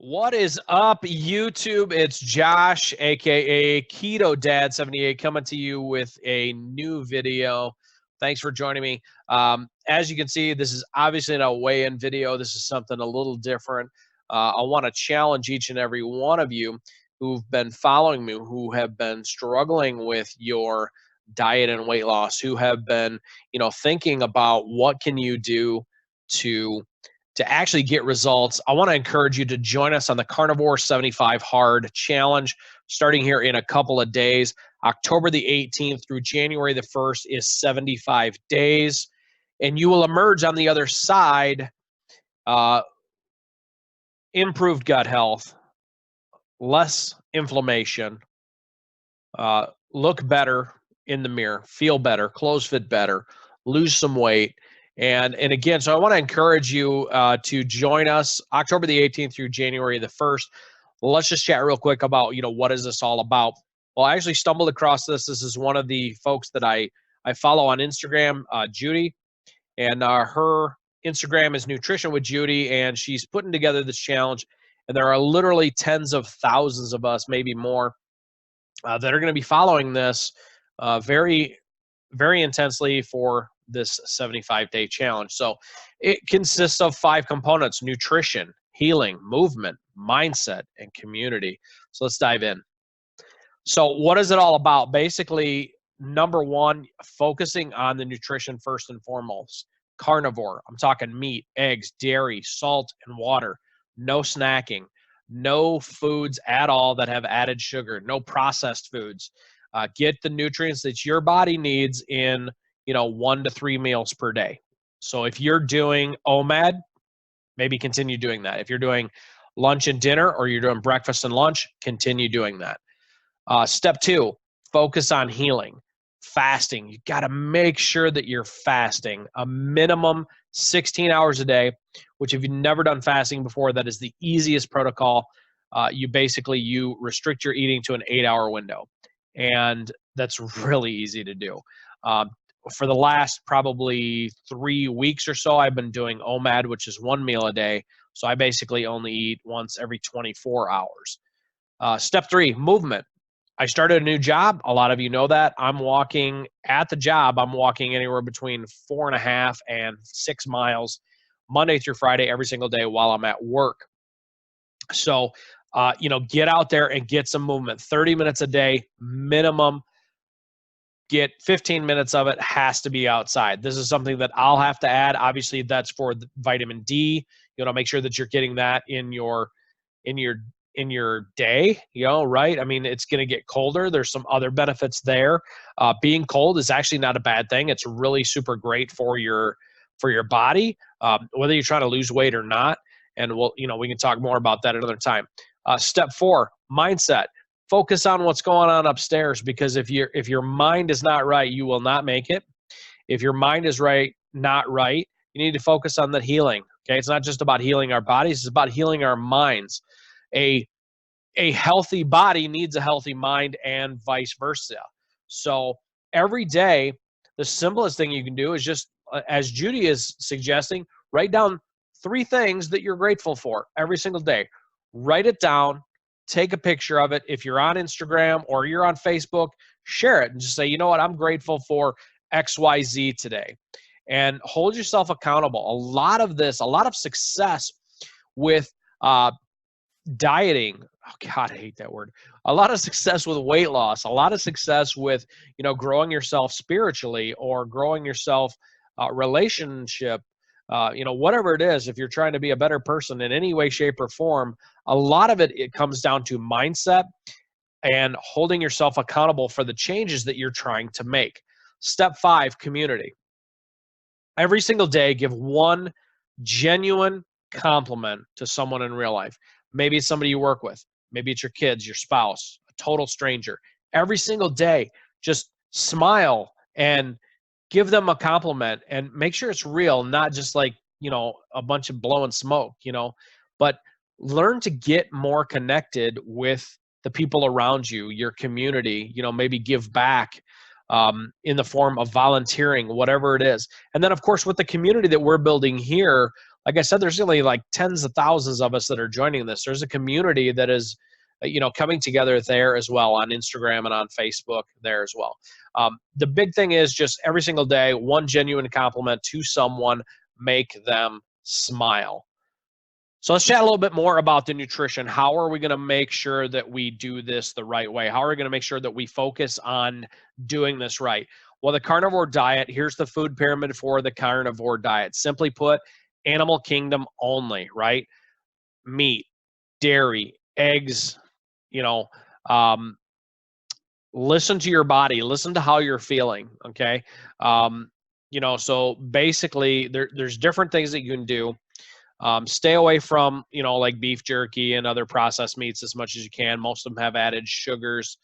What is up, YouTube? It's Josh, aka Keto Dad 78, coming to you with a new video. Thanks for joining me. As you can see, this is obviously not a weigh-in video. This is something a little different. I want to challenge each and every one of you who've been following me, who have been struggling with your diet and weight loss, who have been, thinking about what can you do to actually get results. I want to encourage you to join us on the Carnivore 75 Hard Challenge starting here in a couple of days. October the 18th through January the 1st is 75 days, and you will emerge on the other side improved gut health, less inflammation, look better in the mirror, feel better, clothes fit better, lose some weight. And again, so I want to encourage you to join us October the 18th through January the 1st. Let's just chat real quick about, what is this all about? Well, I actually stumbled across this. This is one of the folks that I follow on Instagram, Judy, and her Instagram is Nutrition with Judy, and she's putting together this challenge. And there are literally tens of thousands of us, maybe more, that are going to be following this very, very intensely for this 75-day challenge. So it consists of 5 components: nutrition, healing, movement, mindset, and community. So let's dive in. So what is it all about? Basically, number one, focusing on the nutrition first and foremost. Carnivore, I'm talking meat, eggs, dairy, salt, and water. No snacking, no foods at all that have added sugar, no processed foods. Get the nutrients that your body needs in 1 to 3 meals per day. So if you're doing OMAD, maybe continue doing that. If you're doing lunch and dinner, or you're doing breakfast and lunch, continue doing that. Step 2, focus on healing. Fasting. You got to make sure that you're fasting a minimum 16 hours a day, which if you've never done fasting before, that is the easiest protocol. You restrict your eating to an 8-hour window, and that's really easy to do. For the last probably 3 weeks or so, I've been doing OMAD, which is 1 meal a day. So I basically only eat once every 24 hours. Step 3, movement. I started a new job. A lot of you know that. I'm walking at the job. I'm walking anywhere between 4.5 and 6 miles Monday through Friday every single day while I'm at work. So, get out there and get some movement. 30 minutes a day minimum. Get 15 minutes of it has to be outside. This is something that I'll have to add. Obviously, that's for the vitamin D. Make sure that you're getting that in your day, right? I mean, it's going to get colder. There's some other benefits there. Being cold is actually not a bad thing. It's really super great for your body, whether you're trying to lose weight or not. And we can talk more about that another time. Step 4, mindset. Focus on what's going on upstairs, because if your mind is not right, you will not make it. If your mind is not right, you need to focus on that healing. Okay, it's not just about healing our bodies; it's about healing our minds. A healthy body needs a healthy mind, and vice versa. So every day, the simplest thing you can do is just, as Judy is suggesting, write down 3 things that you're grateful for every single day. Write it down. Take a picture of it. If you're on Instagram or you're on Facebook, share it and just say, you know what, I'm grateful for XYZ today. And hold yourself accountable. A lot of success with dieting. Oh God, I hate that word. A lot of success with weight loss, a lot of success with, growing yourself spiritually or growing yourself relationship, whatever it is. If you're trying to be a better person in any way, shape, or form, a lot of it comes down to mindset and holding yourself accountable for the changes that you're trying to make. Step 5, community. Every single day, give one genuine compliment to someone in real life. Maybe it's somebody you work with. Maybe it's your kids, your spouse, a total stranger. Every single day, just smile and give them a compliment, and make sure it's real, not just like, a bunch of blowing smoke, but learn to get more connected with the people around you, your community, maybe give back in the form of volunteering, whatever it is. And then, of course, with the community that we're building here, like I said, there's only like tens of thousands of us that are joining this. There's a community that is, coming together there as well on Instagram and on Facebook there as well. The big thing is just every single day, one genuine compliment to someone, make them smile. So let's chat a little bit more about the nutrition. How are we going to make sure that we do this the right way? How are we going to make sure that we focus on doing this right? Well, the carnivore diet, here's the food pyramid for the carnivore diet. Simply put, animal kingdom only, right? Meat, dairy, eggs, you know, um, listen to your body, listen to how you're feeling, okay? So basically there's different things that you can do. Stay away from, like beef jerky and other processed meats as much as you can. Most of them have added sugars.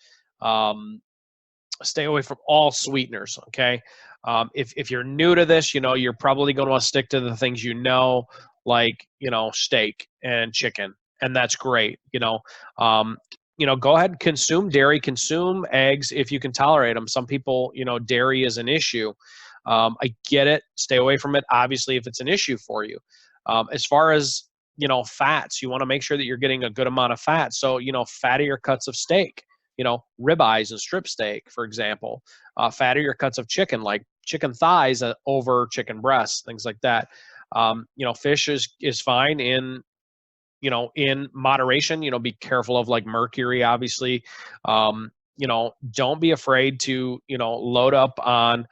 Stay away from all sweeteners, okay? If you're new to this, you're probably going to want to stick to the things like, steak and chicken, and that's great. Go ahead and consume dairy, consume eggs if you can tolerate them. Some people, dairy is an issue. I get it. Stay away from it, obviously, if it's an issue for you. As far as, fats, you want to make sure that you're getting a good amount of fat. So, fattier cuts of steak, ribeyes and strip steak, for example, fattier cuts of chicken, like chicken thighs over chicken breasts, things like that. Fish is fine in moderation. Be careful of like mercury, obviously. Don't be afraid to, load up on,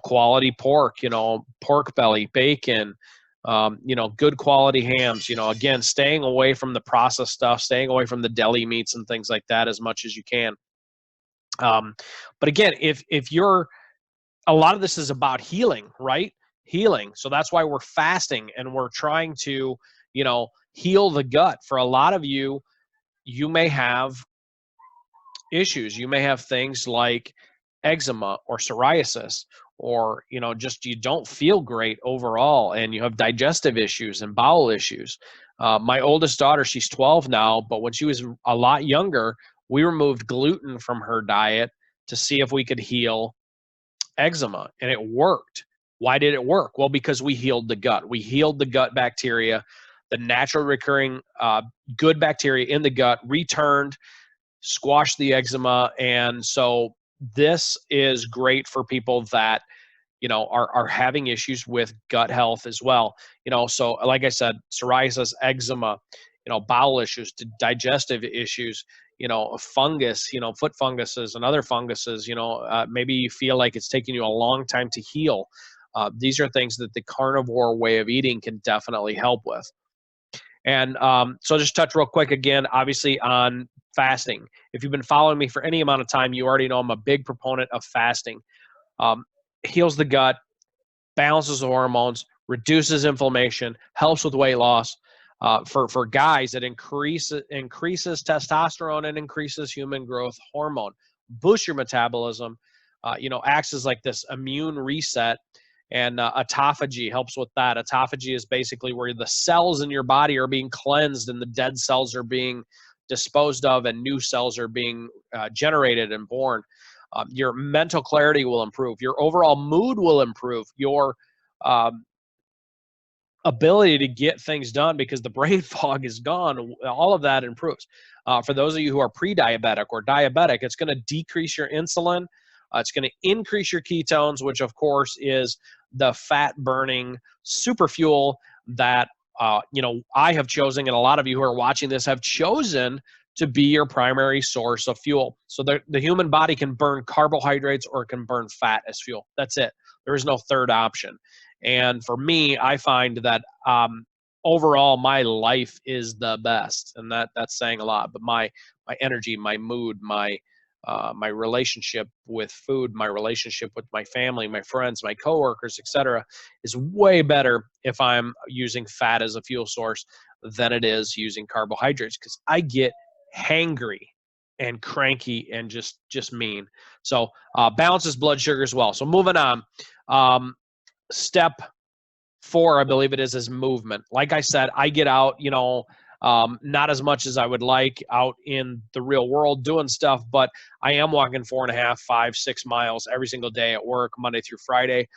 quality pork, pork belly, bacon, good quality hams, again, staying away from the processed stuff, staying away from the deli meats and things like that as much as you can. But again, if you're, a lot of this is about healing, right? Healing. So that's why we're fasting and we're trying to, heal the gut. For a lot of you, you may have issues. You may have things like eczema or psoriasis, or just you don't feel great overall, and you have digestive issues and bowel issues. My oldest daughter, she's 12 now, but when she was a lot younger, we removed gluten from her diet to see if we could heal eczema, and it worked. Why did it work? Well, because we healed the gut. We healed the gut bacteria, the natural recurring good bacteria in the gut returned, squash the eczema. And so this is great for people that, are having issues with gut health as well. So like I said, psoriasis, eczema, bowel issues, digestive issues, fungus, foot funguses and other funguses, maybe you feel like it's taking you a long time to heal. These are things that the carnivore way of eating can definitely help with. And so just touch real quick again, obviously, on fasting. If you've been following me for any amount of time, you already know I'm a big proponent of fasting. Heals the gut, balances the hormones, reduces inflammation, helps with weight loss. For guys, it increases testosterone and increases human growth hormone, boosts your metabolism, acts as like this immune reset. And autophagy helps with that. Autophagy is basically where the cells in your body are being cleansed and the dead cells are being disposed of and new cells are being generated and born. Your mental clarity will improve. Your overall mood will improve. Your ability to get things done, because the brain fog is gone, all of that improves. For those of you who are pre-diabetic or diabetic, it's going to decrease your insulin. It's going to increase your ketones, which of course is the fat burning super fuel that I have chosen, and a lot of you who are watching this have chosen to be your primary source of fuel. So the human body can burn carbohydrates or it can burn fat as fuel. That's it. There is no third option. And for me, I find that overall my life is the best, and that's saying a lot. But my energy, my mood, my relationship with food, my relationship with my family, my friends, my coworkers, etc., is way better if I'm using fat as a fuel source than it is using carbohydrates, because I get hangry and cranky and just mean. So balances blood sugar as well. So moving on. Step 4, I believe it is movement. Like I said, I get out, not as much as I would like out in the real world doing stuff, but I am walking 4.5, 5, 6 miles every single day at work, Monday through Friday.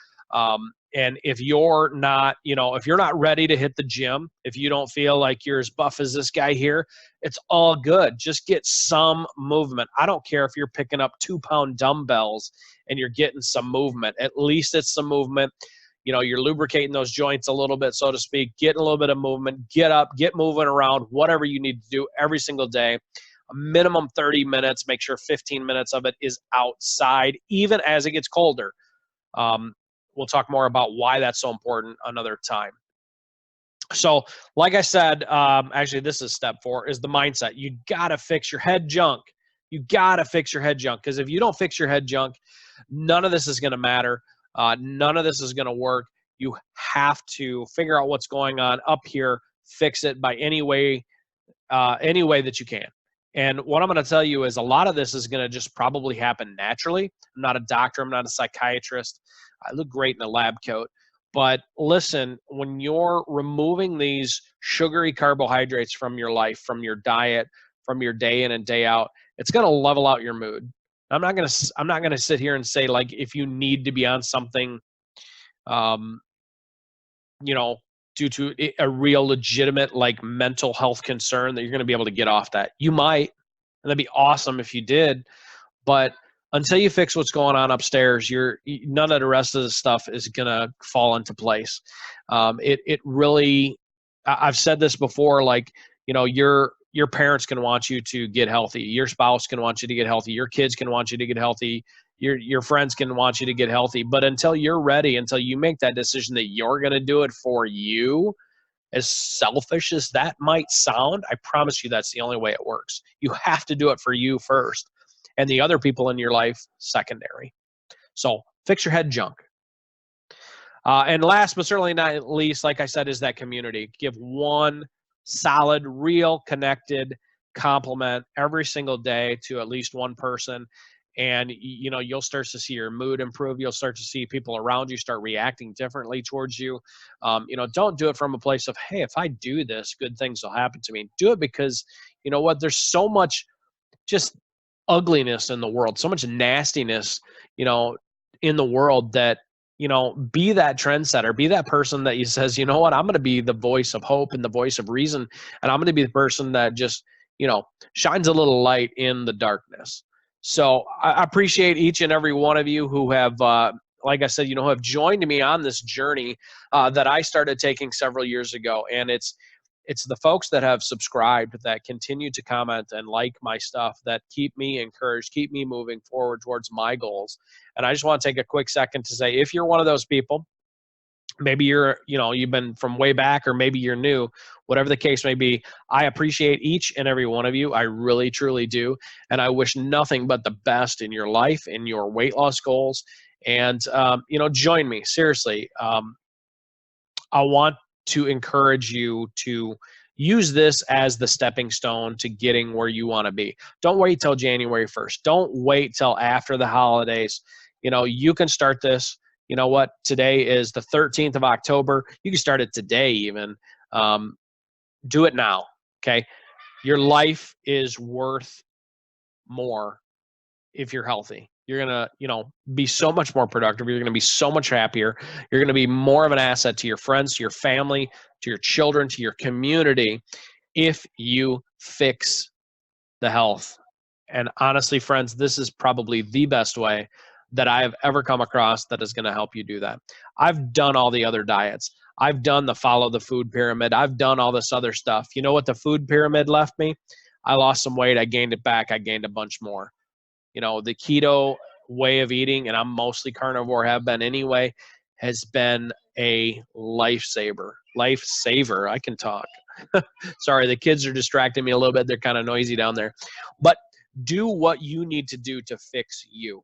And if you're not, if you're not ready to hit the gym, if you don't feel like you're as buff as this guy here, it's all good. Just get some movement. I don't care if you're picking up 2-pound dumbbells and you're getting some movement. At least it's some movement. You're lubricating those joints a little bit, so to speak, getting a little bit of movement. Get up, get moving around, whatever you need to do every single day. A minimum 30 minutes. Make sure 15 minutes of it is outside, even as it gets colder. We'll talk more about why that's so important another time. So, like I said, actually, this is step 4, is the mindset. You got to fix your head junk. You got to fix your head junk, because if you don't fix your head junk, none of this is going to matter. None of this is going to work. You have to figure out what's going on up here, fix it by any way that you can. And what I'm going to tell you is a lot of this is going to just probably happen naturally. I'm not a doctor. I'm not a psychiatrist. I look great in a lab coat. But listen, when you're removing these sugary carbohydrates from your life, from your diet, from your day in and day out, it's going to level out your mood. I'm not going to sit here and say, like, if you need to be on something, due to a real legitimate, like, mental health concern, that you're going to be able to get off that. You might, and that'd be awesome if you did. But until you fix what's going on upstairs, none of the rest of the stuff is going to fall into place. It really, I've said this before, like, your parents can want you to get healthy. Your spouse can want you to get healthy. Your kids can want you to get healthy. Your friends can want you to get healthy. But until you're ready, until you make that decision that you're going to do it for you, as selfish as that might sound, I promise you that's the only way it works. You have to do it for you first, and the other people in your life secondary. So fix your head junk. And last but certainly not least, like I said, is that community. Give one solid, real, connected compliment every single day to at least one person. And, you'll start to see your mood improve. You'll start to see people around you start reacting differently towards you. Don't do it from a place of, hey, if I do this, good things will happen to me. Do it because, you know what, there's so much just ugliness in the world, so much nastiness, in the world, that, be that trendsetter, be that person that says, you know what, I'm going to be the voice of hope and the voice of reason. And I'm going to be the person that just, shines a little light in the darkness. So I appreciate each and every one of you who have, like I said, who have joined me on this journey that I started taking several years ago. And it's the folks that have subscribed, that continue to comment and like my stuff, that keep me encouraged, keep me moving forward towards my goals. And I just want to take a quick second to say, if you're one of those people, maybe you've been from way back, or maybe you're new, whatever the case may be, I appreciate each and every one of you. I really, truly do. And I wish nothing but the best in your life, in your weight loss goals. And, join me, seriously. I want to encourage you to use this as the stepping stone to getting where you want to be. Don't wait till January 1st. Don't wait till after the holidays. You can start this. You know what? Today is the 13th of October. You can start it today even. Do it now, okay? Your life is worth more if you're healthy. You're going to, be so much more productive. You're going to be so much happier. You're going to be more of an asset to your friends, to your family, to your children, to your community, if you fix the health. And honestly, friends, this is probably the best way that I have ever come across that is going to help you do that. I've done all the other diets. I've done the follow the food pyramid. I've done all this other stuff. You know what the food pyramid left me? I lost some weight. I gained it back. I gained a bunch more. The keto way of eating, and I'm mostly carnivore, have been anyway, has been a lifesaver. Lifesaver. I can talk. Sorry, the kids are distracting me a little bit. They're kind of noisy down there. But do what you need to do to fix you.